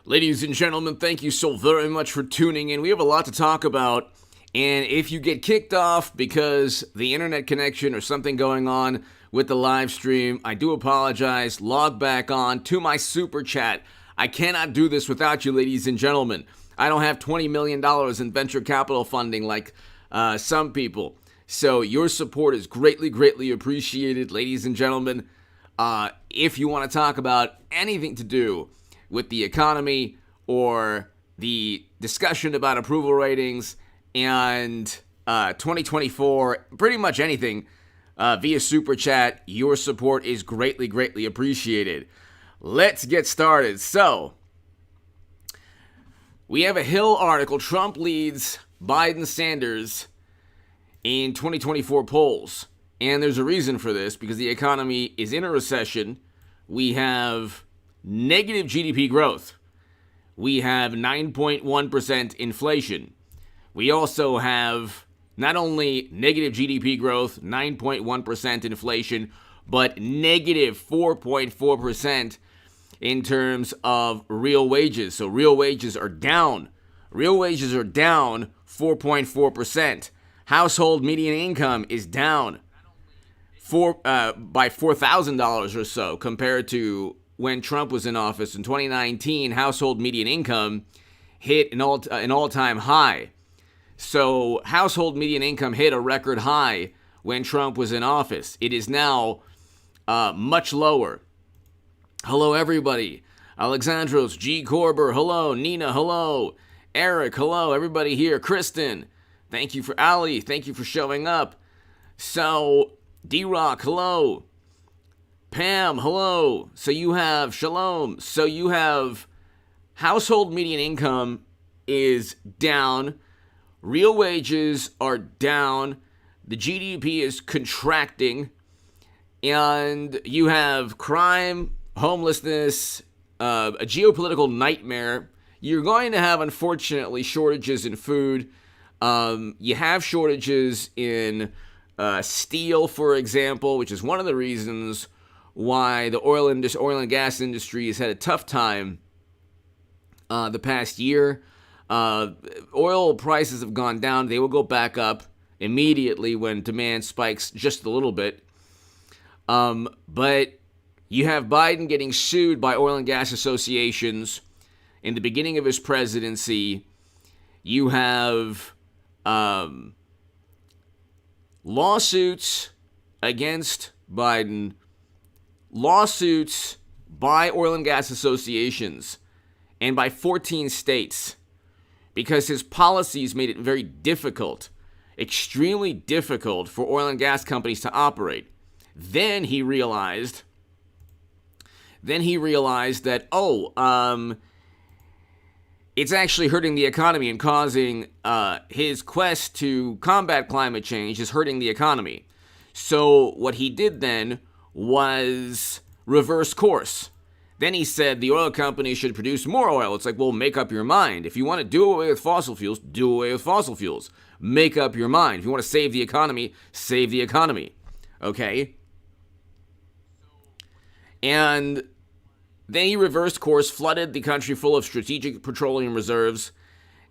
Ladies and gentlemen, thank you so very much for tuning in. We have a lot to talk about. And if you get kicked off because the internet connection or something going on with the live stream, I do apologize. Log back on to my super chat. I cannot do this without you, ladies and gentlemen. I don't have $20 million in venture capital funding like some people. So your support is greatly, greatly appreciated, ladies and gentlemen. If you want to talk about anything to do with the economy or the discussion about approval ratings and 2024, pretty much anything via Super Chat, your support is greatly, greatly appreciated. Let's get started. So, we have a Hill article. Trump leads Biden Sanders in 2024 polls. And there's a reason for this, because the economy is in a recession. We have negative GDP growth. We have 9.1% inflation. We also have not only negative GDP growth, 9.1% inflation, but negative 4.4% in terms of real wages. So real wages are down. Real wages are down 4.4%. Household median income is down by $4,000 or so compared to when Trump was in office. In 2019, household median income hit an all-time high. So household median income hit a record high when Trump was in office. It is now much lower. Hello, everybody. Alexandros, G. Corber, hello. Nina, hello. Eric, hello. Everybody here. Kristen, thank you for Ali. Thank you for showing up. So, D-Rock, hello. Pam, hello. So you have Shalom. So you have household median income is down. Real wages are down. The GDP is contracting. And you have crime, homelessness, a geopolitical nightmare. You're going to have, unfortunately, shortages in food. You have shortages in steel, for example, which is one of the reasons why the oil and gas industry has had a tough time the past year. Oil prices have gone down. They will go back up immediately when demand spikes just a little bit. But you have Biden getting sued by oil and gas associations in the beginning of his presidency. You have lawsuits against Biden, lawsuits by oil and gas associations and by 14 states because his policies made it very difficult, extremely difficult for oil and gas companies to operate. Then he realized that, it's actually hurting the economy and causing his quest to combat climate change is hurting the economy. So what he did then was reverse course. Then he said the oil companies should produce more oil. It's like, well, make up your mind. If you want to do away with fossil fuels, do away with fossil fuels. Make up your mind. If you want to save the economy, save the economy. Okay? And then he reversed course, flooded the country full of strategic petroleum reserves,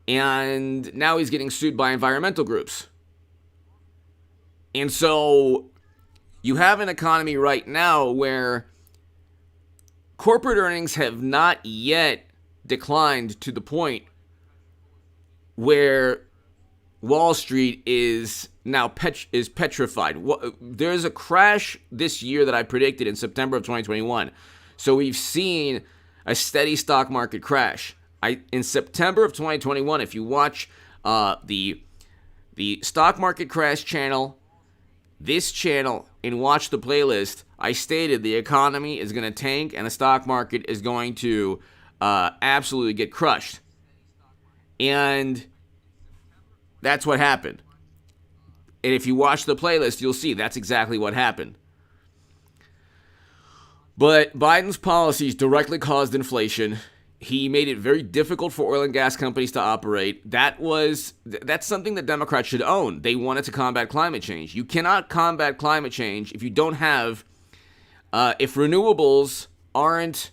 and now he's getting sued by environmental groups. And so you have an economy right now where corporate earnings have not yet declined to the point where Wall Street is now petrified. There's a crash this year that I predicted in September of 2021. So we've seen a steady stock market crash. In September of 2021, if you watch the stock market crash channel, this channel, and watch the playlist, I stated the economy is going to tank and the stock market is going to absolutely get crushed. And that's what happened. And if you watch the playlist, you'll see that's exactly what happened. But Biden's policies directly caused inflation. He made it very difficult for oil and gas companies to operate. That's something that Democrats should own. They wanted to combat climate change. You cannot combat climate change if you don't have, if renewables aren't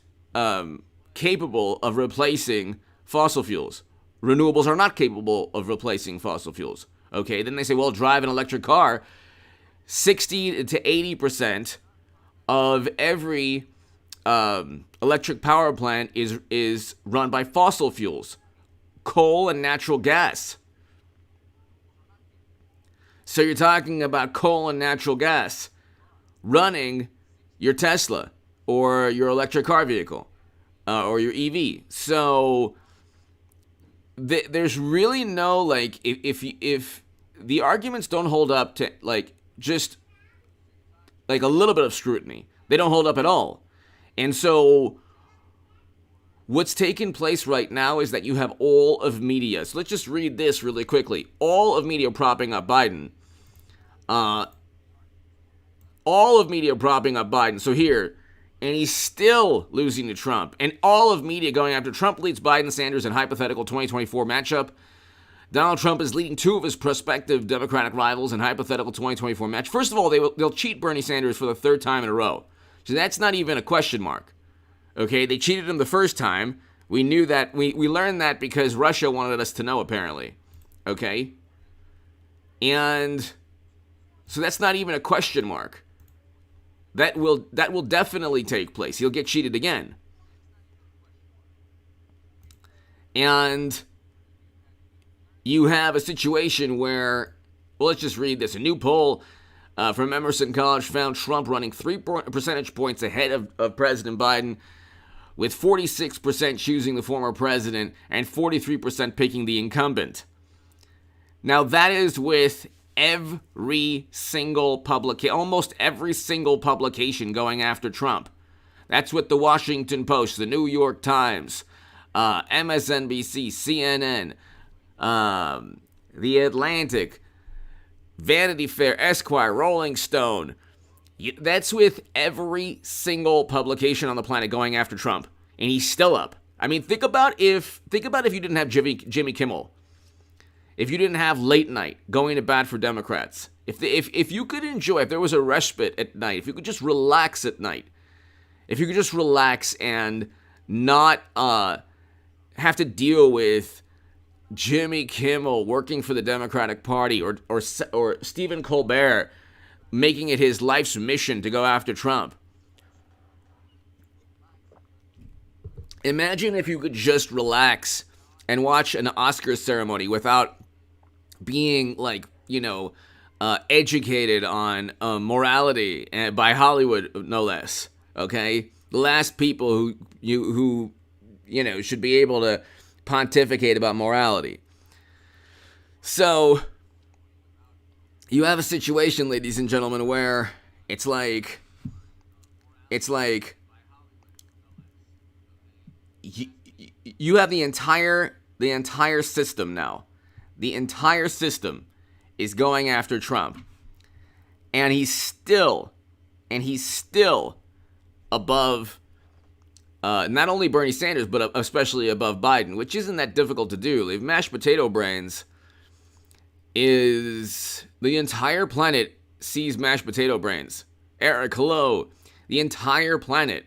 capable of replacing fossil fuels. Renewables are not capable of replacing fossil fuels. Okay, then they say, well, drive an electric car. 60 to 80% of every electric power plant is run by fossil fuels, coal and natural gas. So you're talking about coal and natural gas running your Tesla or your electric car vehicle or your EV. So there's really no, like, if the arguments don't hold up to, like, just like a little bit of scrutiny, they don't hold up at all. And so what's taking place right now is that you have all of media. So let's just read this really quickly. All of media propping up Biden. All of media propping up Biden. So here, and he's still losing to Trump. And all of media going after Trump leads Biden, Sanders in hypothetical 2024 matchup. Donald Trump is leading two of his prospective Democratic rivals in hypothetical 2024 match. First of all, they'll cheat Bernie Sanders for the third time in a row. So that's not even a question mark. Okay, they cheated him the first time. We knew that. We learned that because Russia wanted us to know, apparently. Okay? And so that's not even a question mark. That will definitely take place. He'll get cheated again. And you have a situation where, well, let's just read this. A new poll from Emerson College found Trump running 3 percentage points ahead of President Biden, with 46% choosing the former president and 43% picking the incumbent. Now, that is with every single publication, almost every single publication going after Trump. That's with the Washington Post, the New York Times, MSNBC, CNN, The Atlantic, Vanity Fair, Esquire, Rolling Stone. That's with every single publication on the planet going after Trump, and he's still up. I mean, think about if you didn't have Jimmy Kimmel, if you didn't have late night going to bat for Democrats, if you could enjoy, if there was a respite at night, if you could just relax at night, if you could just relax and not have to deal with Jimmy Kimmel working for the Democratic Party or Stephen Colbert making it his life's mission to go after Trump. Imagine if you could just relax and watch an Oscars ceremony without being, like, educated on morality by Hollywood, no less. Okay, the last people who should be able to pontificate about morality. So you have a situation, ladies and gentlemen, where it's like you have the entire system now. The entire system is going after Trump, and he's still above not only Bernie Sanders, but especially above Biden, which isn't that difficult to do. If mashed potato brains is the entire planet sees mashed potato brains. Eric, hello. The entire planet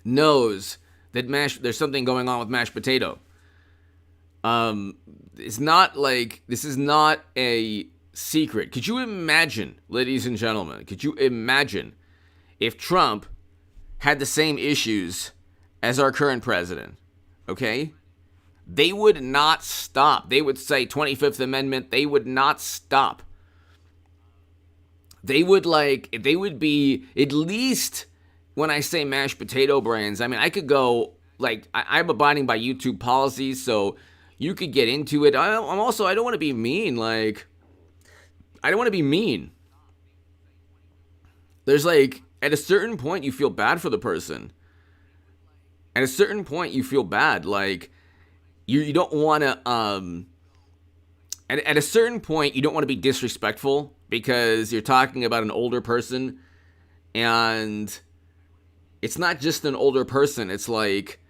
knows that there's something going on with mashed potato. It's not like, this is not a secret. Could you imagine, ladies and gentlemen, could you imagine if Trump had the same issues as our current president? Okay? They would not stop. They would say 25th Amendment. They would not stop. They would be, at least when I say mashed potato brains, I mean, I could go, like, I'm abiding by YouTube policies, so you could get into it. I don't want to be mean. Like, I don't want to be mean. There's, like, at a certain point, you feel bad for the person. At a certain point, you feel bad. Like, you don't want to, at a certain point, you don't want to be disrespectful because you're talking about an older person, and it's not just an older person. It's like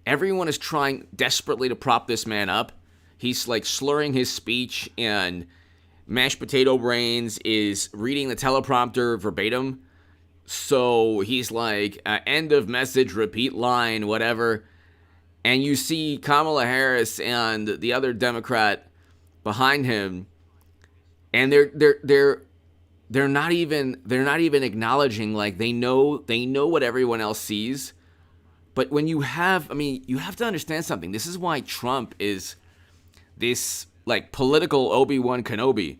everyone is trying desperately to prop this man up. He's, like, slurring his speech, and mashed potato brains is reading the teleprompter verbatim. So he's like, end of message, repeat line, whatever. And you see Kamala Harris and the other Democrat behind him, and they're not even acknowledging, like, they know what everyone else sees. But when you have, I mean, you have to understand something. This is why Trump is this, like, political Obi-Wan Kenobi.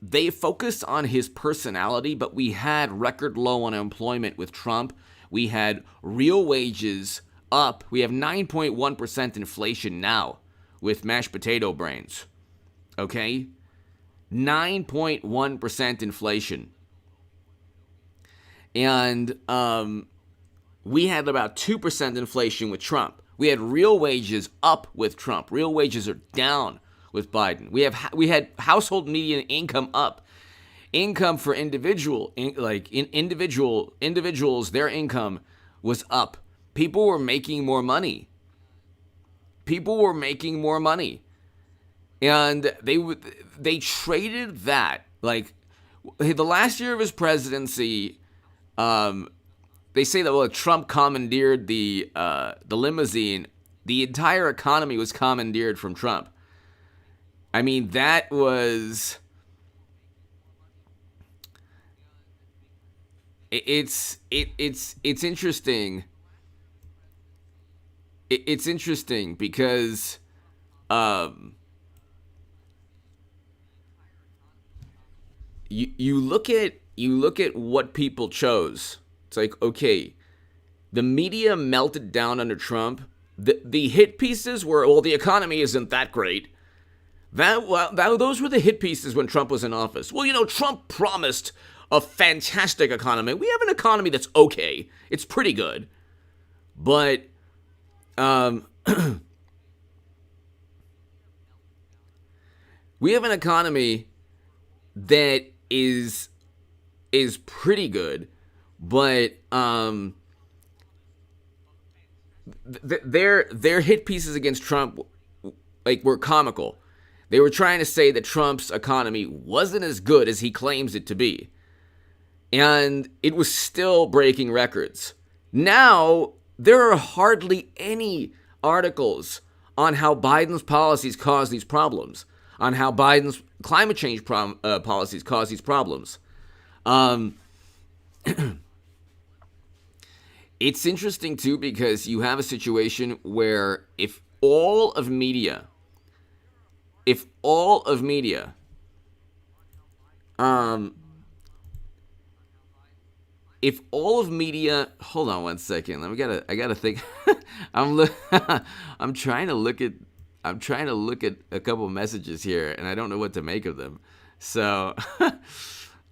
They focused on his personality, but we had record low unemployment with Trump. We had real wages up. We have 9.1% inflation now with mashed potato brains. Okay? 9.1% inflation. And we had about 2% inflation with Trump. We had real wages up with Trump. Real wages are down with Biden. We had household median income up. Income for individuals, their income was up. People were making more money. And they traded that. Like, the last year of his presidency, they say that, well, Trump commandeered the limousine. The entire economy was commandeered from Trump. I mean, that was... It's interesting. It's interesting because you look at what people chose. It's like, okay, the media melted down under Trump. The hit pieces were, well, the economy isn't that great. Those were the hit pieces when Trump was in office. Well, Trump promised a fantastic economy. We have an economy that's okay. It's pretty good. But we have an economy that is pretty good, but their hit pieces against Trump, like, were comical. They were trying to say that Trump's economy wasn't as good as he claims it to be. And it was still breaking records. Now, there are hardly any articles on how Biden's policies cause these problems, on how Biden's climate change policies cause these problems. It's interesting, too, because you have a situation where if all of media, hold on one second. I gotta think. I'm trying to look at a couple messages here, and I don't know what to make of them. So,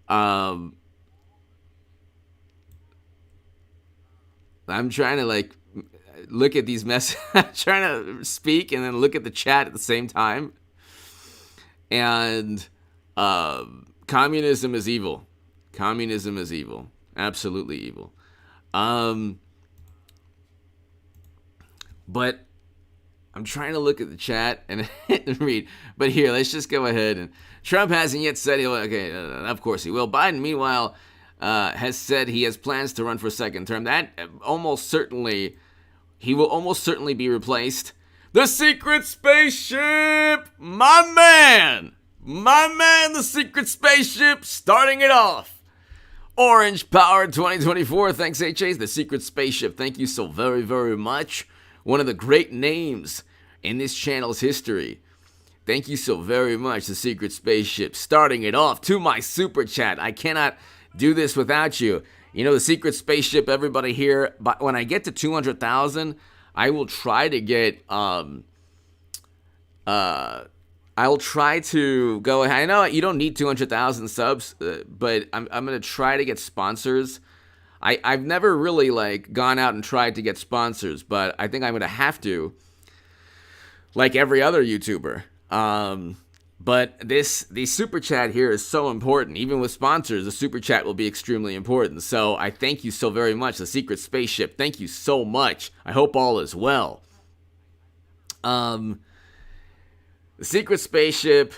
I'm trying to look at these messages. Trying to speak and then look at the chat at the same time. And communism is evil. Communism is evil. Absolutely evil. But I'm trying to look at the chat and read. But here, let's just go ahead. And Trump hasn't yet said he'll. Okay, of course he will. Biden, meanwhile, has said he has plans to run for a second term. That he will almost certainly be replaced. The secret spaceship, my man, the secret spaceship, starting it off. Orange Power 2024. Thanks, HAs. The secret spaceship. Thank you so very, very much. One of the great names in this channel's history. Thank you so very much, the secret spaceship. Starting it off to my super chat. I cannot do this without you. The secret spaceship, everybody here. But when I get to 200,000, I will try to get I'll try to go ahead. I know you don't need 200,000 subs, but I'm going to try to get sponsors. I've never really gone out and tried to get sponsors, but I think I'm going to have to, like every other YouTuber. But the super chat here is so important. Even with sponsors, the super chat will be extremely important. So I thank you so very much, the secret spaceship. Thank you so much. I hope all is well. The secret spaceship.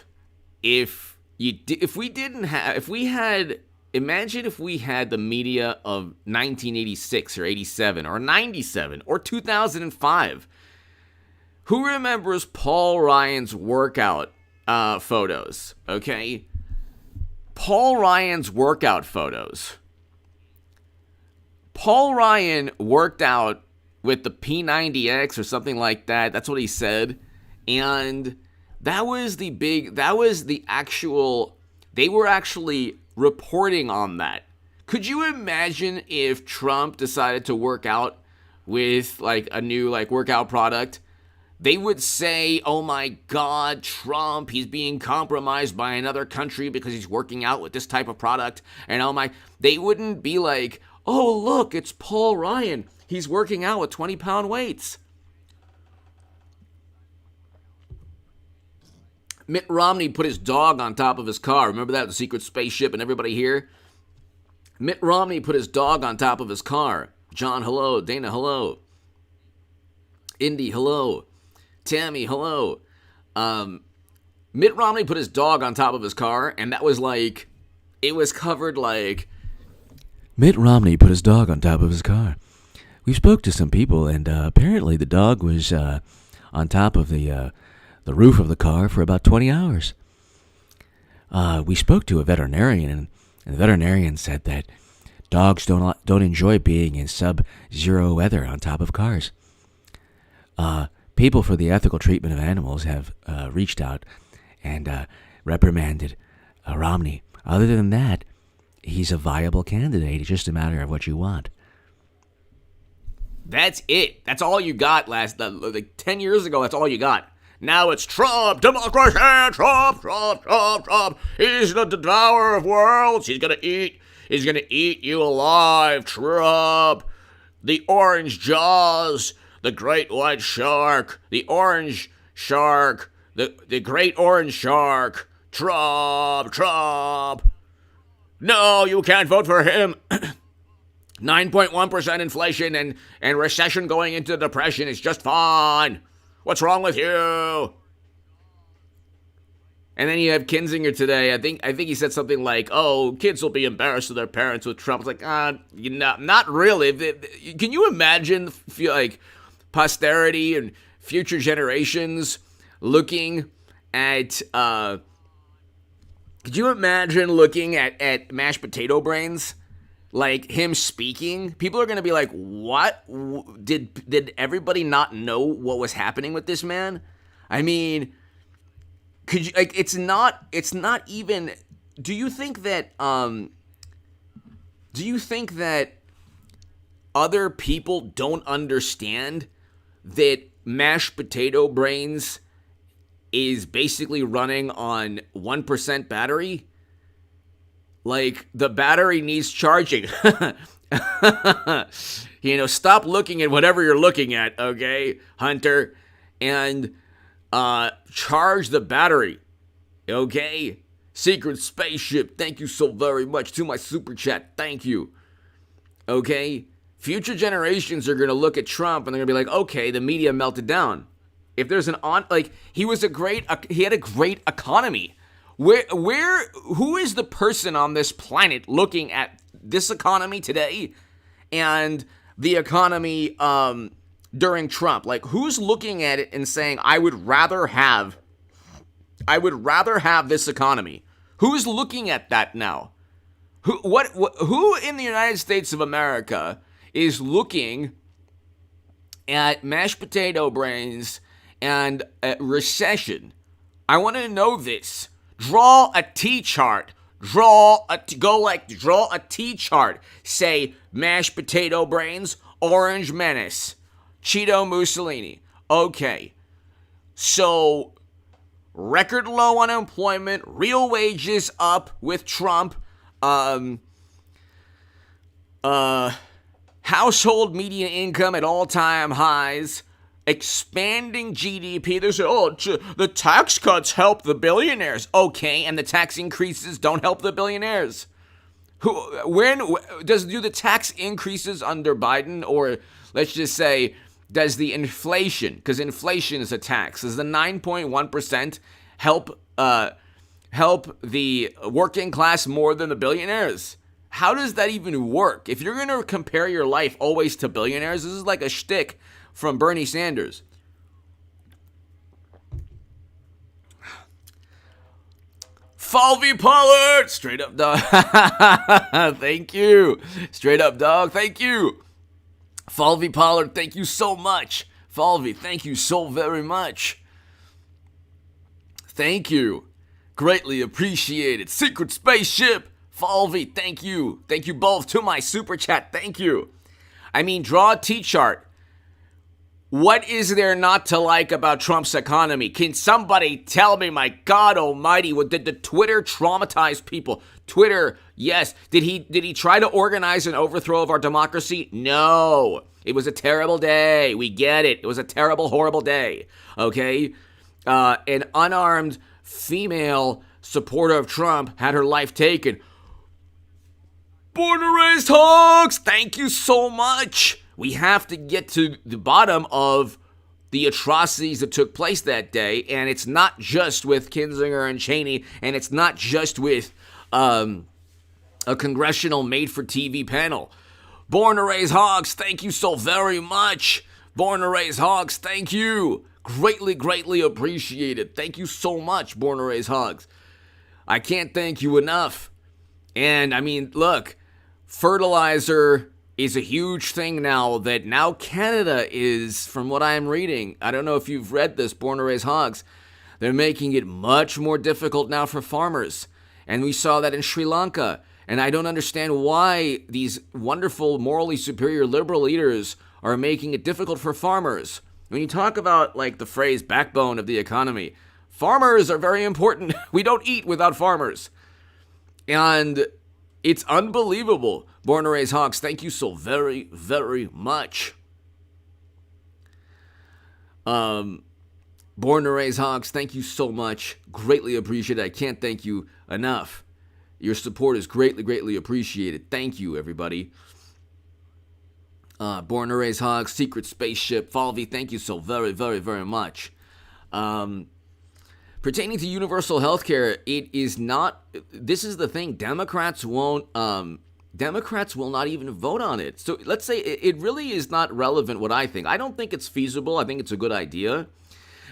If we had Imagine if we had the media of 1986 or 87 or 97 or 2005. Who remembers Paul Ryan's workout photos? Okay. Paul Ryan's workout photos. Paul Ryan worked out with the P90X or something like that. That's what he said. And that was the actual, they were actually reporting on that. Could you imagine if Trump decided to work out with like a new like workout product? They would say, oh my God, Trump, he's being compromised by another country because he's working out with this type of product. And they wouldn't be like, oh, look, it's Paul Ryan. He's working out with 20-pound weights. Mitt Romney put his dog on top of his car. Remember that? The secret spaceship and everybody here? Mitt Romney put his dog on top of his car. John, hello. Dana, hello. Indy, hello. Tammy, hello. Mitt Romney put his dog on top of his car, and that was like, it was covered like, Mitt Romney put his dog on top of his car. We spoke to some people, and apparently the dog was on top of the roof of the car for about 20 hours. We spoke to a veterinarian, and the veterinarian said that dogs don't enjoy being in sub-zero weather on top of cars. People for the ethical treatment of animals have reached out and reprimanded Romney. Other than that, he's a viable candidate. It's just a matter of what you want. That's it. That's all you got like 10 years ago. That's all you got. Now it's Trump, democracy, Trump. He's the devourer of worlds. He's gonna eat you alive, Trump. The orange jaws, the great white shark, the orange shark, the great orange shark, Trump. No, you can't vote for him. 9.1% inflation and recession going into depression is just fine. What's wrong with you? And then you have Kinzinger today. I think he said something like, "Oh, kids will be embarrassed of their parents with Trump." It's like, not really. Can you imagine, like, posterity and future generations looking at? Could you imagine looking at mashed potato brains? Like him speaking, people are going to be like, what? Did everybody not know what was happening with this man? I mean, could you, like, it's not even, do you think that other people don't understand that mashed potato brains is basically running on 1% battery? Like, the battery needs charging. Stop looking at whatever you're looking at, okay, Hunter? And charge the battery, okay? Secret Spaceship, thank you so very much. To my super chat, thank you. Okay? Future generations are going to look at Trump and they're going to be like, okay, the media melted down. If there's he had a great economy. Who is the person on this planet looking at this economy today and the economy during Trump? Like, who's looking at it and saying, I would rather have this economy? Who's looking at that now? Who in the United States of America is looking at mashed potato brains and recession? I want to know this. Draw a T-chart. Draw a T-chart. Say mashed potato brains, orange menace, Cheeto Mussolini. Okay. So, record low unemployment, real wages up with Trump, household median income at all-time highs, expanding GDP. They say, the tax cuts help the billionaires. Okay, and the tax increases don't help the billionaires. Do the tax increases under Biden, or let's just say, does the inflation, because inflation is a tax, does the 9.1% help the working class more than the billionaires? How does that even work? If you're going to compare your life always to billionaires, this is like a shtick from Bernie Sanders. Falvey Pollard! Straight up, dog. Thank you. Straight up, dog. Thank you. Falvey Pollard, thank you so much. Falvey, thank you so very much. Thank you. Greatly appreciated. Secret Spaceship. Falvey, thank you. Thank you both to my super chat. Thank you. I mean, draw a T-chart. What is there not to like about Trump's economy? Can somebody tell me, my God almighty, did the Twitter traumatize people? Twitter, yes. Did he try to organize an overthrow of our democracy? No. It was a terrible day. We get it. It was a terrible, horrible day. Okay? An unarmed female supporter of Trump had her life taken. Born and raised hogs! Thank you so much. We have to get to the bottom of the atrocities that took place that day, and it's not just with Kinzinger and Cheney, and it's not just with a congressional made-for-TV panel. Born to Raise Hogs, thank you so very much. Born to Raise Hogs, thank you. Greatly, greatly appreciated. Thank you so much, Born to Raise Hogs. I can't thank you enough. And, I mean, look, fertilizer is a huge thing now that now Canada is, from what I'm reading, I don't know if you've read this, Born to Raise Hogs, they're making it much more difficult now for farmers. And we saw that in Sri Lanka. And I don't understand why these wonderful, morally superior liberal leaders are making it difficult for farmers. When you talk about, like, the phrase backbone of the economy, farmers are very important. We don't eat without farmers. And it's unbelievable. Born to Raise Hogs, thank you so very, very much. Born to Raise Hogs, thank you so much. Greatly appreciated. I can't thank you enough. Your support is greatly, greatly appreciated. Thank you, everybody. Born to Raise Hogs, Secret Spaceship, Falvey, thank you so very, very, very much. Pertaining to universal health care, it is not, this is the thing, Democrats will not even vote on it. So let's say it really is not relevant what I think. I don't think it's feasible. I think it's a good idea.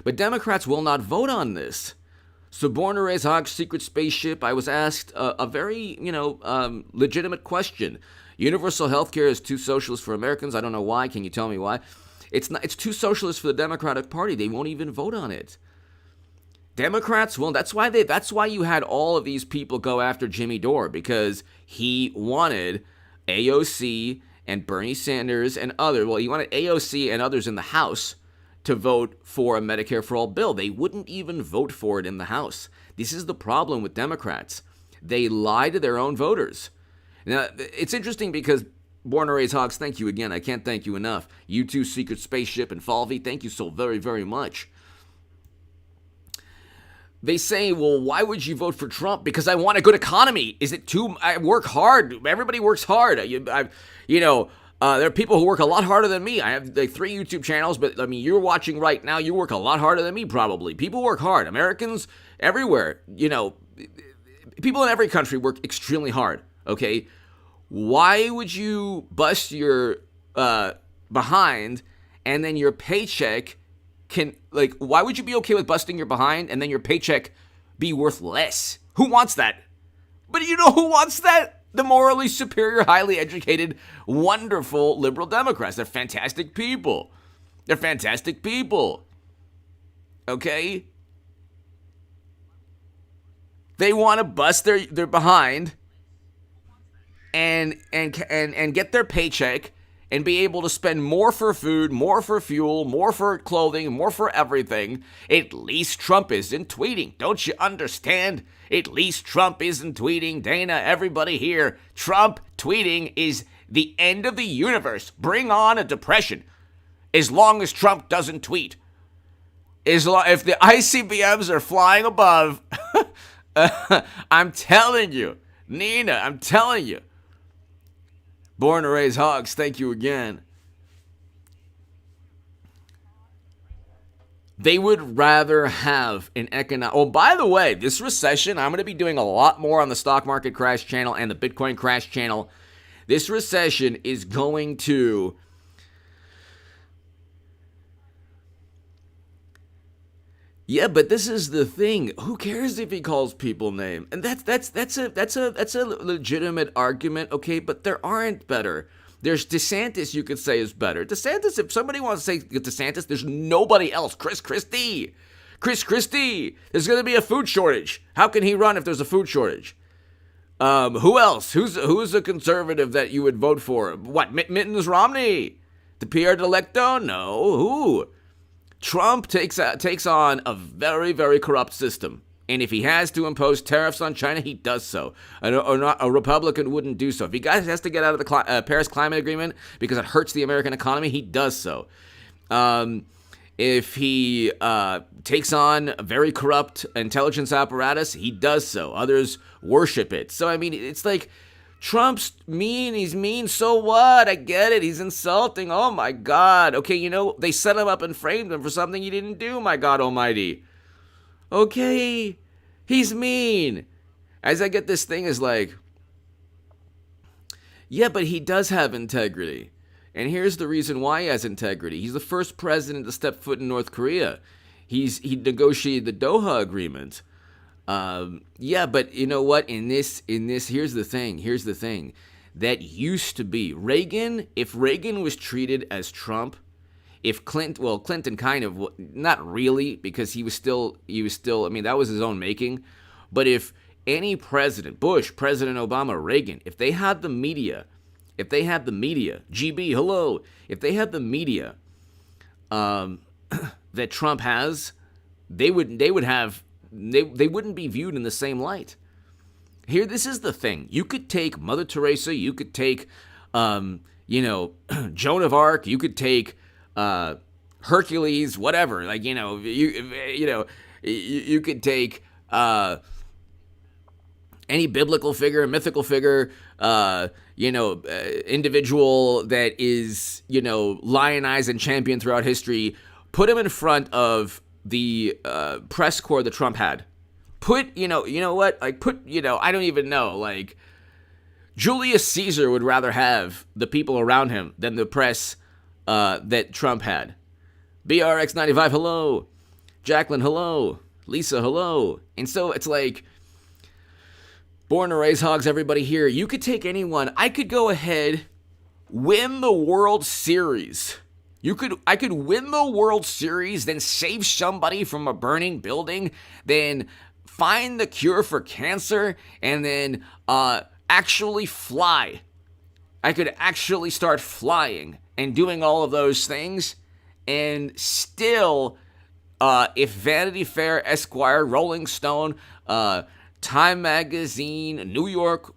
But Democrats will not vote on this. So Born to Raise Hogs, Secret Spaceship, I was asked a very, legitimate question. Universal health care is too socialist for Americans. I don't know why. Can you tell me why? It's not. It's too socialist for the Democratic Party. They won't even vote on it. Democrats won't. That's why you had all of these people go after Jimmy Dore, because he wanted AOC and Bernie Sanders and others. Well, he wanted AOC and others in the House to vote for a Medicare for All bill. They wouldn't even vote for it in the House. This is the problem with Democrats. They lie to their own voters. Now, it's interesting because Born to Raise Hogs, thank you again. I can't thank you enough. You too, Secret Spaceship and Falvey, thank you so very, very much. They say, well, why would you vote for Trump? Because I want a good economy. Is it too? I work hard. Everybody works hard. There are people who work a lot harder than me. I have like 3 YouTube channels, but I mean, you're watching right now. You work a lot harder than me, probably. People work hard. Americans everywhere, people in every country work extremely hard. Okay, why would you bust your behind and then your paycheck why would you be okay with busting your behind and then your paycheck be worth less? Who wants that? But you know who wants that? The morally superior, highly educated, wonderful liberal Democrats. They're fantastic people. They're fantastic people. Okay? They want to bust their behind and get their paycheck and be able to spend more for food, more for fuel, more for clothing, more for everything. At least Trump isn't tweeting. Don't you understand? At least Trump isn't tweeting. Dana, everybody here, Trump tweeting is the end of the universe. Bring on a depression. As long as Trump doesn't tweet. If the ICBMs are flying above, I'm telling you, Nina, I'm telling you. Born to Raise Hogs, thank you again. They would rather have an economic. Oh, by the way, this recession, I'm going to be doing a lot more on the stock market crash channel and the Bitcoin crash channel. This recession is going to. Yeah, but this is the thing. Who cares if he calls people name? And that's a legitimate argument, okay? But there aren't better. There's DeSantis, you could say, is better. DeSantis, if somebody wants to say DeSantis, there's nobody else. Chris Christie. There's going to be a food shortage. How can he run if there's a food shortage? Who else? Who's a conservative that you would vote for? What, Mittens Romney? The Pierre Delecto? No. Who? Trump takes on a very, very corrupt system. And if he has to impose tariffs on China, he does so. A Republican wouldn't do so. If he has to get out of the Paris Climate Agreement because it hurts the American economy, he does so. If he takes on a very corrupt intelligence apparatus, he does so. Others worship it. So, I mean, it's like Trump's mean. He's mean. So what? I get it. He's insulting. Oh, my God. Okay, they set him up and framed him for something he didn't do, my God almighty. Okay, he's mean. As I get this thing is like, yeah, but he does have integrity. And here's the reason why he has integrity. He's the first president to step foot in North Korea. He negotiated the Doha Agreement. Yeah, but you know what? In this, here's the thing. That used to be Reagan. If Reagan was treated as Trump, if Clinton kind of, not really, because he was still, I mean, that was his own making. But if any president, Bush, President Obama, Reagan, if they had the media, GB, hello, if they had the media that Trump has, they wouldn't be viewed in the same light. Here, this is the thing. You could take Mother Teresa, you could take, Joan of Arc, you could take Hercules, whatever. Like, you could take any biblical figure, mythical figure, individual that is, lionized and championed throughout history, put him in front of the press corps that Trump had. I don't even know, like, Julius Caesar would rather have the people around him than the press that Trump had. BRX95, hello. Jacqueline, hello. Lisa, hello. And so it's like, born to raise hogs, everybody here. You could take anyone. I could go ahead, win the World Series. I could win the World Series, then save somebody from a burning building, then find the cure for cancer, and then actually fly. I could actually start flying and doing all of those things, and still, if Vanity Fair, Esquire, Rolling Stone, Time Magazine, New York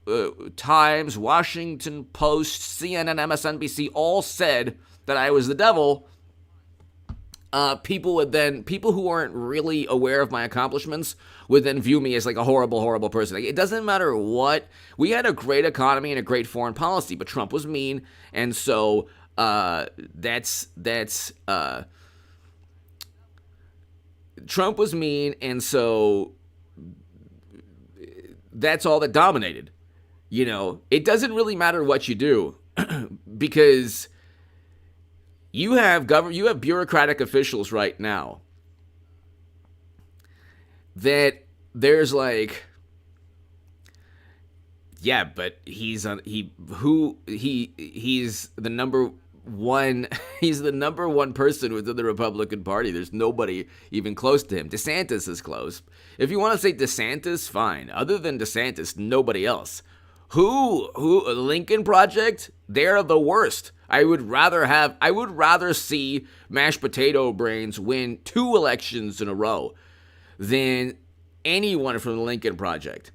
Times, Washington Post, CNN, MSNBC all said that I was the devil, people who aren't really aware of my accomplishments would then view me as like a horrible, horrible person. Like, it doesn't matter what. We had a great economy and a great foreign policy, but Trump was mean, and so Trump was mean, and so that's all that dominated. It doesn't really matter what you do because you have bureaucratic officials right now that there's like, yeah, but he's the number one. He's the number one person within the Republican Party. There's nobody even close to him. DeSantis is close. If you want to say DeSantis, fine. Other than DeSantis, nobody else. Who Lincoln Project? They're the worst. I would rather see mashed potato brains win 2 elections in a row than anyone from the Lincoln Project.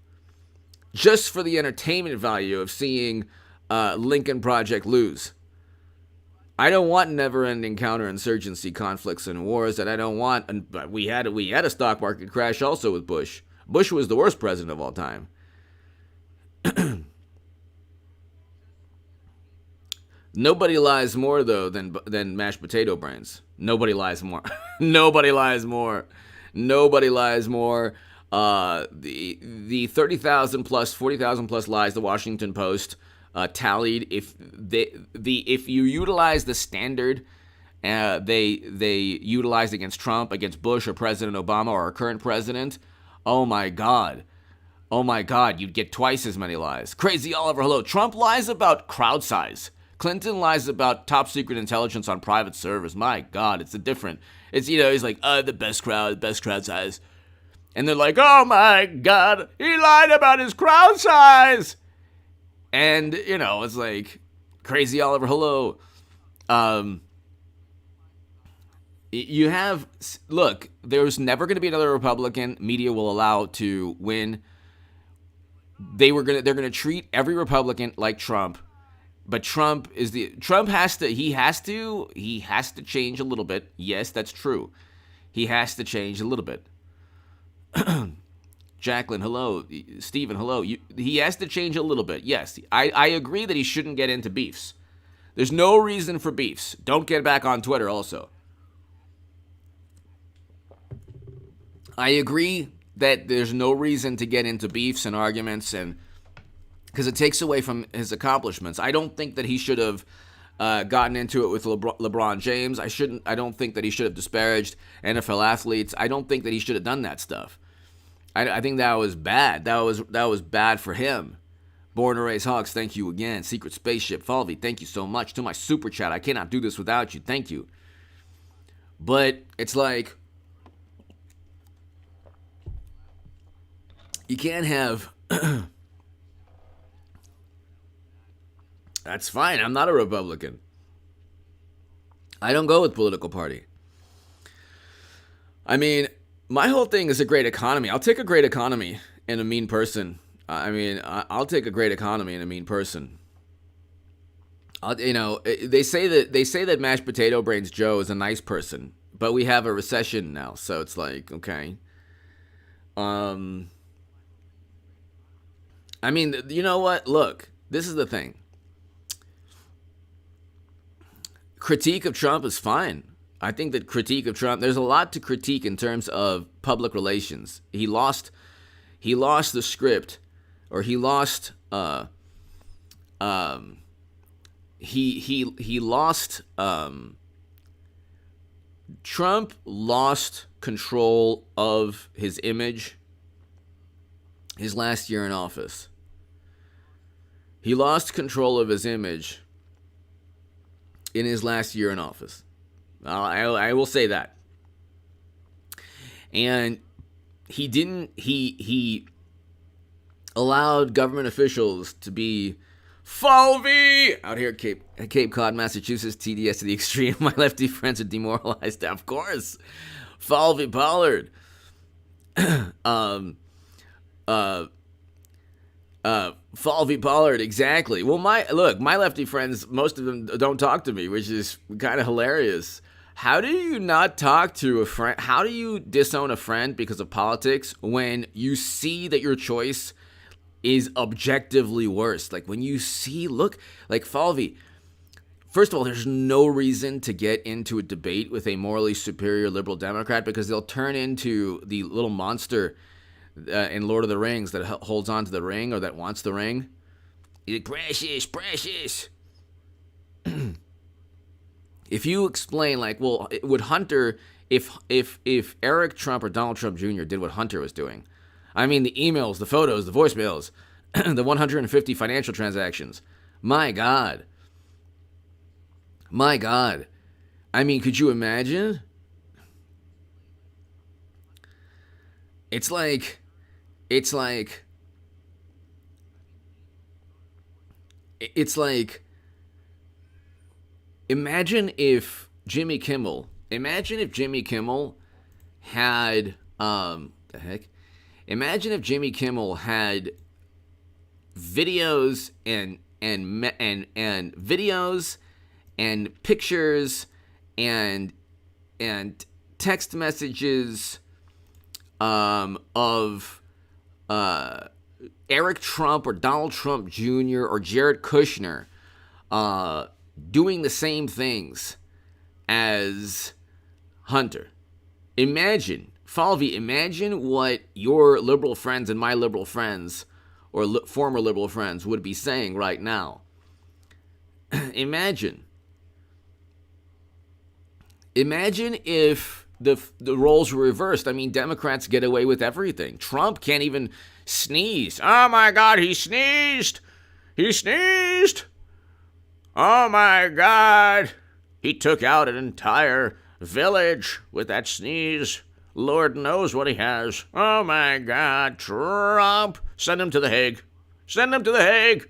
Just for the entertainment value of seeing Lincoln Project lose. I don't want never-ending counterinsurgency conflicts and wars, and I don't want. But we had a stock market crash also with Bush. Bush was the worst president of all time. Nobody lies more though than mashed potato brains. Nobody lies more. Nobody lies more. Nobody lies more. The 30,000 plus 40,000 plus lies the Washington Post tallied. If you utilize the standard they utilized against Trump, against Bush or President Obama or our current president, oh my God. Oh my God, you'd get twice as many lies. Crazy Oliver, hello. Trump lies about crowd size. Clinton lies about top secret intelligence on private servers. My God, it's a different. It's, he's like, the best crowd size. And they're like, oh my God, he lied about his crowd size. And, it's like, Crazy Oliver, hello. Look, there's never going to be another Republican media will allow to win. They're going to treat every Republican like Trump, but Trump has to change a little bit. Yes, that's true. He has to change a little bit. Jacqueline, hello. Stephen, hello. He has to change a little bit. Yes, I agree that he shouldn't get into beefs. There's no reason for beefs. Don't get back on Twitter also. I agree that there's no reason to get into beefs and arguments, and because it takes away from his accomplishments. I don't think that he should have gotten into it with LeBron James. I don't think that he should have disparaged NFL athletes. I don't think that he should have done that stuff. I think that was bad. That was bad for him. Born to Raise Hawks, thank you again. Secret Spaceship, Falvey, thank you so much. To my super chat, I cannot do this without you. Thank you. But it's like, you can't have... That's fine. I'm not a Republican. I don't go with political party. I mean, my whole thing is a great economy. I'll take a great economy and a mean person. I'll take a great economy and a mean person. They say that Mashed Potato Brains Joe is a nice person, but we have a recession now, so it's like, okay. You know what? Look, this is the thing. Critique of Trump is fine. I think that critique of Trump, there's a lot to critique in terms of public relations. He lost the script, or he lost Trump lost control of his image his last year in office. He lost control of his image in his last year in office. I will say that. And he allowed government officials to be Falvey out here at Cape Cod, Massachusetts, TDS to the extreme. My lefty friends are demoralized. Of course. Falvey Pollard. Falvey Pollard, exactly. Well, my lefty friends, most of them don't talk to me, which is kind of hilarious. How do you not talk to a friend? How do you disown a friend because of politics when you see that your choice is objectively worse? Like when you see, look, like Falvey, first of all, there's no reason to get into a debate with a morally superior liberal Democrat because they'll turn into the little monster in Lord of the Rings that holds on to the ring or that wants the ring. He's like, precious. If you explain, like, well, would Hunter, if Eric Trump or Donald Trump Jr. did what Hunter was doing, I mean, the emails, the photos, the voicemails, the 150 financial transactions, my God. I mean, could you imagine? It's like, imagine if Jimmy Kimmel had, imagine if Jimmy Kimmel had videos and videos and pictures and text messages of Eric Trump or Donald Trump Jr. or Jared Kushner doing the same things as Hunter. Imagine, Falvey, imagine what your liberal friends and my liberal friends or former liberal friends would be saying right now. Imagine if the roles were reversed. I mean, Democrats get away with everything. Trump can't even sneeze. Oh my God, he sneezed. He sneezed. Oh my God. He took out an entire village with that sneeze. Lord knows what he has. Oh my God, Trump. Send him to The Hague. Send him to The Hague.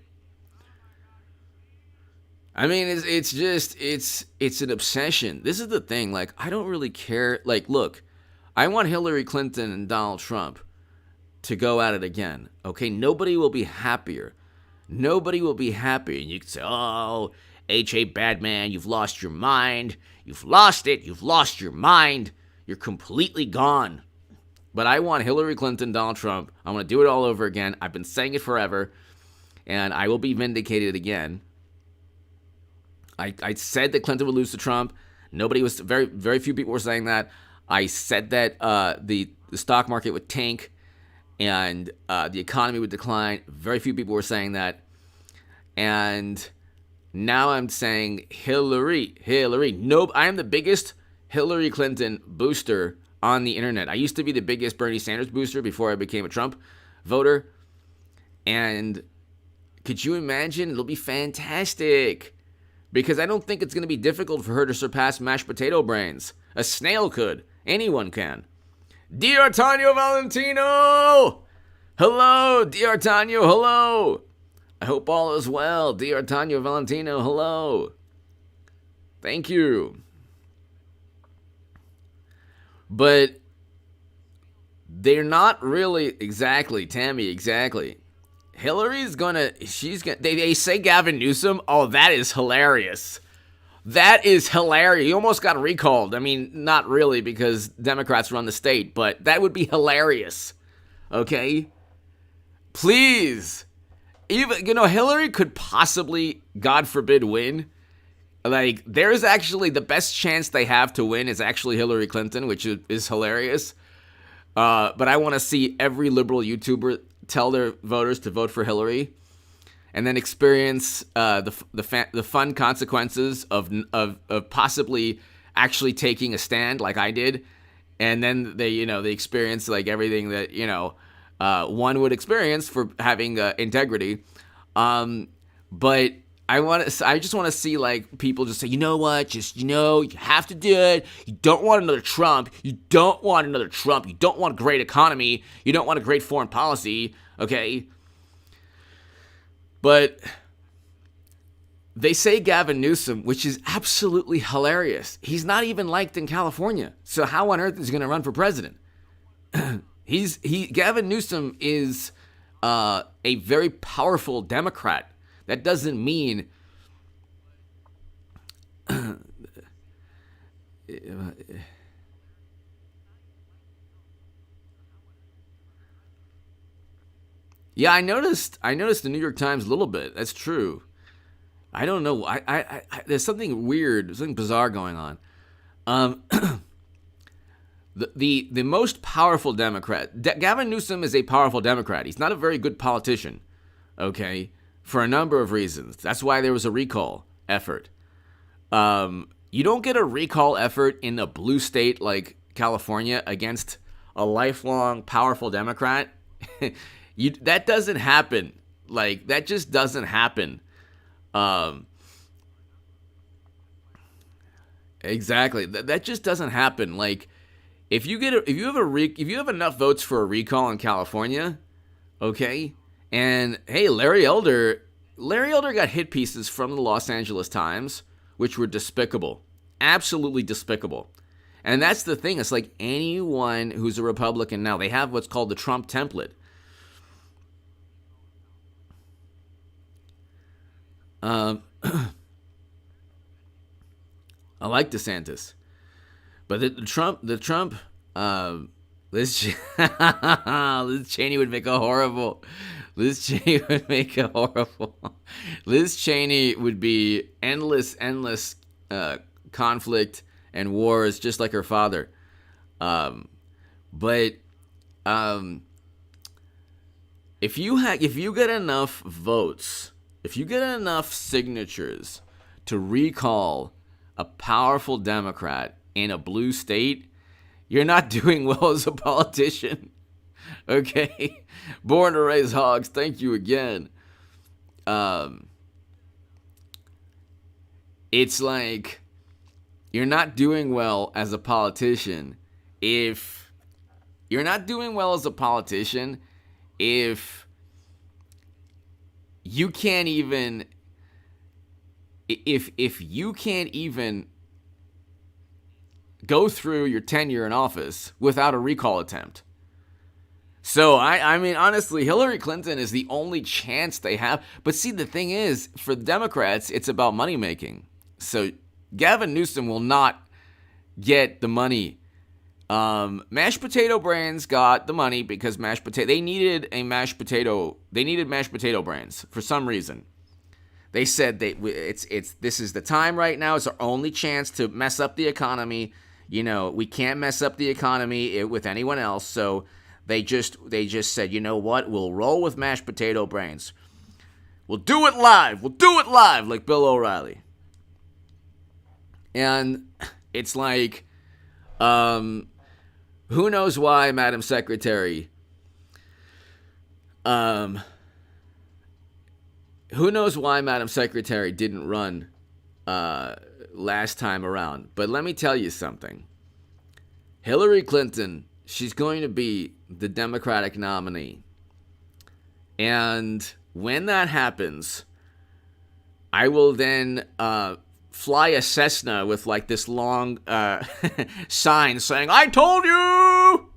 I mean, it's an obsession. This is the thing. Like, I don't really care. Like, look, I want Hillary Clinton and Donald Trump to go at it again. Okay, nobody will be happier. Nobody will be happy. And you can say, oh, H.A. Badman, you've lost your mind. You've lost it. You've lost your mind. You're completely gone. But I want Hillary Clinton, Donald Trump. I want to do it all over again. I've been saying it forever. And I will be vindicated again. I said that Clinton would lose to Trump. Nobody was, very few people were saying that. I said that the stock market would tank and the economy would decline. Very few people were saying that. And now I'm saying Hillary. Nope, I am the biggest Hillary Clinton booster on the internet. I used to be the biggest Bernie Sanders booster before I became a Trump voter. And could you imagine? It'll be fantastic. Because I don't think it's going to be difficult for her to surpass mashed potato brains. A snail could. Anyone can. D'Artagnan Valentino! Hello, D'Artagnan, hello! I hope all is well. D'Artagnan Valentino, hello. Thank you. But they're not really, exactly, Tammy, exactly. Hillary's they say Gavin Newsom. Oh, that is hilarious. That is hilarious. He almost got recalled. I mean, not really because Democrats run the state, but that would be hilarious. Okay? Please. Even, Hillary could possibly, God forbid, win. Like, there's actually the best chance they have to win is actually Hillary Clinton, which is hilarious. But I want to see every liberal YouTuber tell their voters to vote for Hillary, and then experience the fun consequences of possibly actually taking a stand like I did, and then they experience like everything that one would experience for having integrity. But I just want to see like people just say, you know what, you have to do it. You don't want another Trump. You don't want another Trump. You don't want a great economy. You don't want a great foreign policy. Okay. But they say Gavin Newsom, which is absolutely hilarious. He's not even liked in California. So how on earth is he going to run for president? Gavin Newsom is a very powerful Democrat. That doesn't mean yeah, I noticed the New York Times a little bit. That's true. I don't know. I there's something weird, something bizarre going on. The most powerful Democrat, Gavin Newsom is a powerful Democrat. He's not a very good politician. Okay. For a number of reasons. That's why there was a recall effort. You don't get a recall effort in a blue state like California against a lifelong powerful Democrat. That doesn't happen. Like, that just doesn't happen. Exactly. That just doesn't happen. Like, if you have enough votes for a recall in California, okay. And hey, Larry Elder got hit pieces from the Los Angeles Times, which were despicable, absolutely despicable. And that's the thing. It's like anyone who's a Republican now, they have what's called the Trump template. I like DeSantis, but the Trump, Liz Cheney would make a horrible Liz Cheney would make a horrible. Liz Cheney would be endless conflict and wars, just like her father. But if you get enough votes, if you get enough signatures to recall a powerful Democrat in a blue state, you're not doing well as a politician. Okay? Born to raise hogs, thank you again. It's like you're not doing well as a politician if you can't even if you can't even go through your tenure in office without a recall attempt. So, I mean, honestly, Hillary Clinton is the only chance they have. But see, the thing is, for the Democrats, it's about money making. So, Gavin Newsom will not get the money. Mashed potato brains got the money because they needed mashed potato brains for some reason. They said this is the time right now. It's our only chance to mess up the economy. You know, we can't mess up the economy with anyone else. So they just said, you know what? We'll roll with mashed potato brains. We'll do it live. Like Bill O'Reilly. And it's like, who knows why, Madam Secretary? Who knows why Madam Secretary didn't run last time around? But let me tell you something. Hillary Clinton, she's going to be the Democratic nominee. And when that happens, I will then fly a Cessna with like this long sign saying, "I told you!"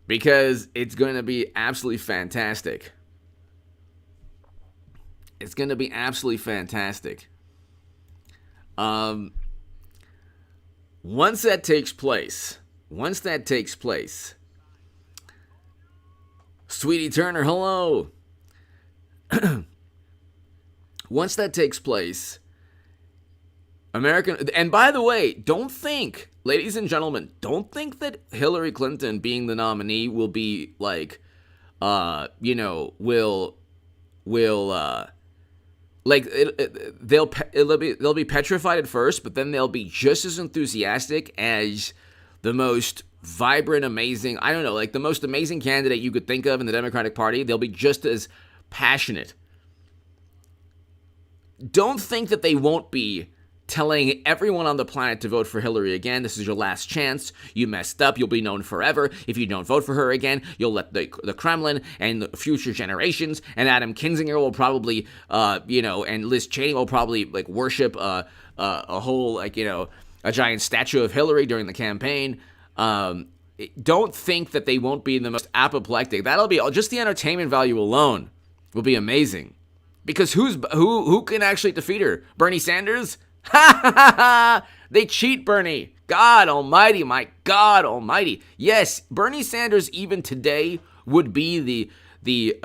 Because it's going to be absolutely fantastic. It's going to be absolutely fantastic. Once that takes place, Sweetie Turner, hello. Once that takes place, and by the way, don't think, ladies and gentlemen, don't think that Hillary Clinton being the nominee will be like, they'll be petrified at first, but then they'll be just as enthusiastic as the most vibrant, amazing, I don't know, like the most amazing candidate you could think of in the Democratic Party. They'll be just as passionate. Don't think that they won't be telling everyone on the planet to vote for Hillary again. This is your last chance. You messed up. You'll be known forever. If you don't vote for her again, you'll let the Kremlin and the future generations and Adam Kinzinger will probably, and Liz Cheney will probably like worship a whole, like, a giant statue of Hillary during the campaign. Don't think that they won't be the most apoplectic. That'll be just the entertainment value alone will be amazing. Because who can actually defeat her? Bernie Sanders? Ha ha ha ha! They cheat Bernie. God almighty, my God almighty. Yes, Bernie Sanders even today would be the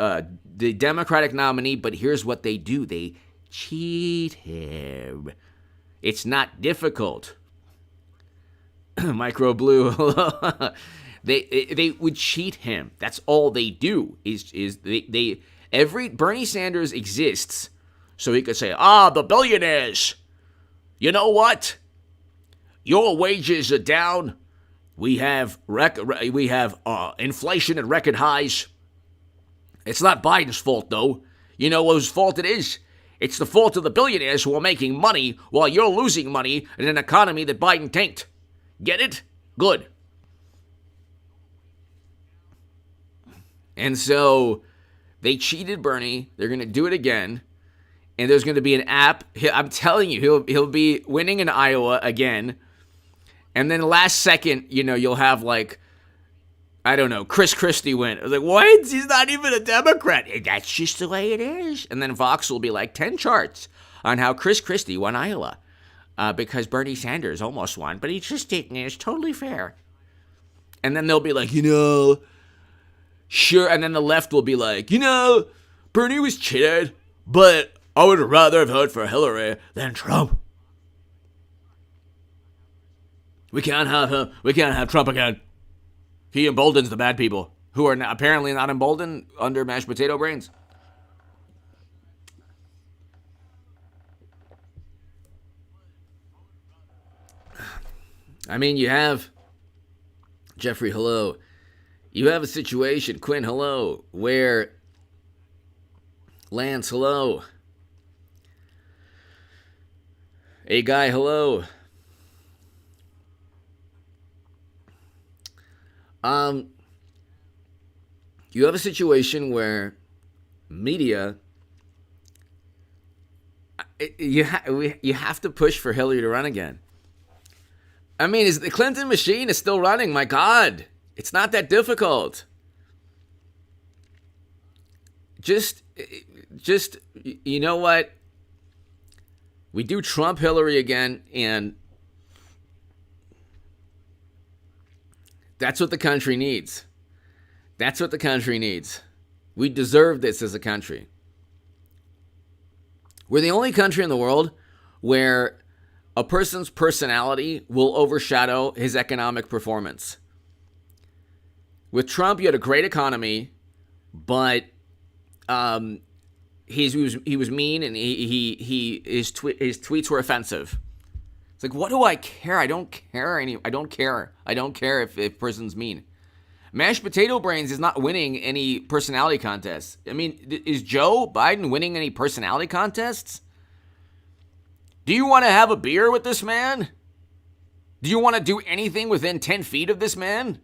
Democratic nominee, but here's what they do. They cheat him. It's not difficult. Micro Blue. They would cheat him. That's all they do. Bernie Sanders exists so he could say, the billionaires. You know what? Your wages are down. We have inflation at record highs. It's not Biden's fault, though. You know whose fault it is? It's the fault of the billionaires who are making money while you're losing money in an economy that Biden tanked. Get it? Good. And so they cheated Bernie. They're going to do it again. And there's going to be an app. I'm telling you, he'll be winning in Iowa again. And then last second, you'll have like, I don't know, Chris Christie win. I was like, what? He's not even a Democrat. That's just the way it is. And then Vox will be like 10 charts on how Chris Christie won Iowa. Because Bernie Sanders almost won, but he just didn't. It's totally fair. And then they'll be like, Sure, and then the left will be like, Bernie was cheated, but I would rather vote for Hillary than Trump. We can't have him. We can't have Trump again. He emboldens the bad people who are apparently not emboldened under mashed potato brains. I mean, you have Jeffrey, hello. You have a situation, Quinn, hello, where Lance, hello. A guy, hello. You have a situation where media, you have to push for Hillary to run again. I mean, the Clinton machine is still running. My God, it's not that difficult. Just, you know what? We do Trump Hillary again, and that's what the country needs. That's what the country needs. We deserve this as a country. We're the only country in the world where a person's personality will overshadow his economic performance. With Trump, you had a great economy, but he was mean, and his tweets were offensive. It's like, what do I care? I don't care. I don't care if person's mean. Mashed potato brains is not winning any personality contests. I mean, is Joe Biden winning any personality contests? Do you want to have a beer with this man? Do you want to do anything within 10 feet of this man?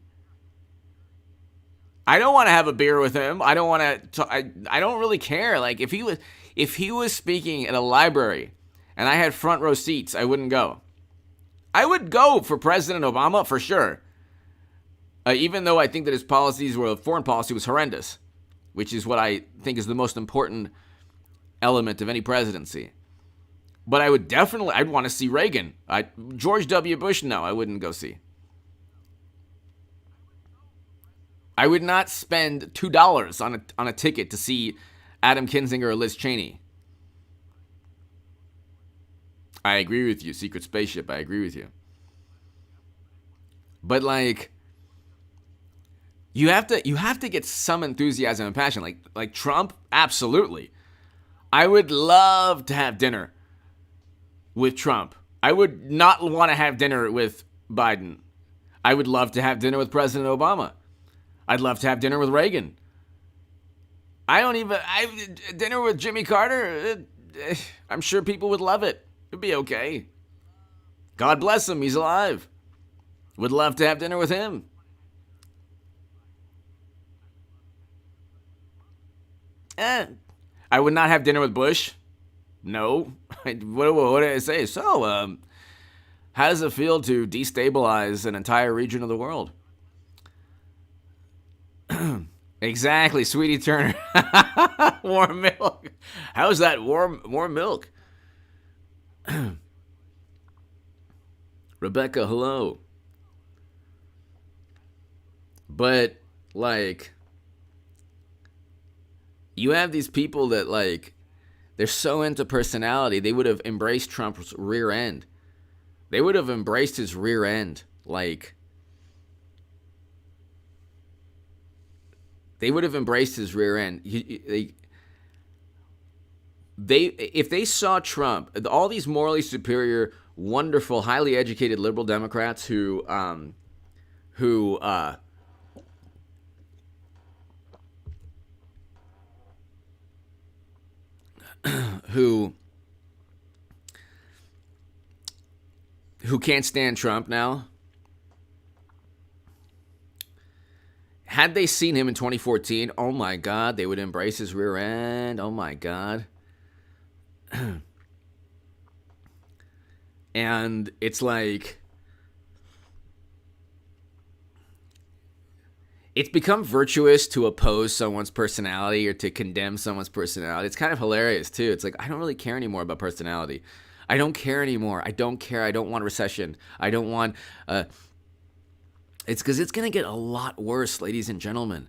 I don't want to have a beer with him. I don't want to. I don't really care. Like, if he was speaking at a library and I had front row seats, I wouldn't go. I would go for President Obama for sure. Even though I think that his foreign policy was horrendous, which is what I think is the most important element of any presidency. But I'd want to see Reagan. George W. Bush, no, I wouldn't go see. I would not spend $2 on a ticket to see Adam Kinzinger or Liz Cheney. I agree with you, Secret Spaceship. I agree with you. But like, you have to get some enthusiasm and passion. Like Trump, absolutely. I would love to have dinner with Trump. I would not want to have dinner with Biden. I would love to have dinner with President Obama. I'd love to have dinner with Reagan. Dinner with Jimmy Carter, I'm sure people would love it. It'd be okay. God bless him, he's alive. Would love to have dinner with him. I would not have dinner with Bush. No. What did I say? So, how does it feel to destabilize an entire region of the world? Exactly, Sweetie Turner. Warm milk. How's that warm milk? Rebecca, hello. But, like, you have these people that, like, they're so into personality, they would have embraced Trump's rear end. They would have embraced his rear end. Like, they would have embraced his rear end. If they saw Trump, all these morally superior, wonderful, highly educated liberal Democrats who can't stand Trump now. Had they seen him in 2014, oh my God, they would embrace his rear end. Oh my God. And it's like, it's become virtuous to oppose someone's personality or to condemn someone's personality. It's kind of hilarious too. It's like, I don't really care anymore about personality. I don't care anymore. I don't care. I don't want recession. I don't want... It's because it's going to get a lot worse, ladies and gentlemen.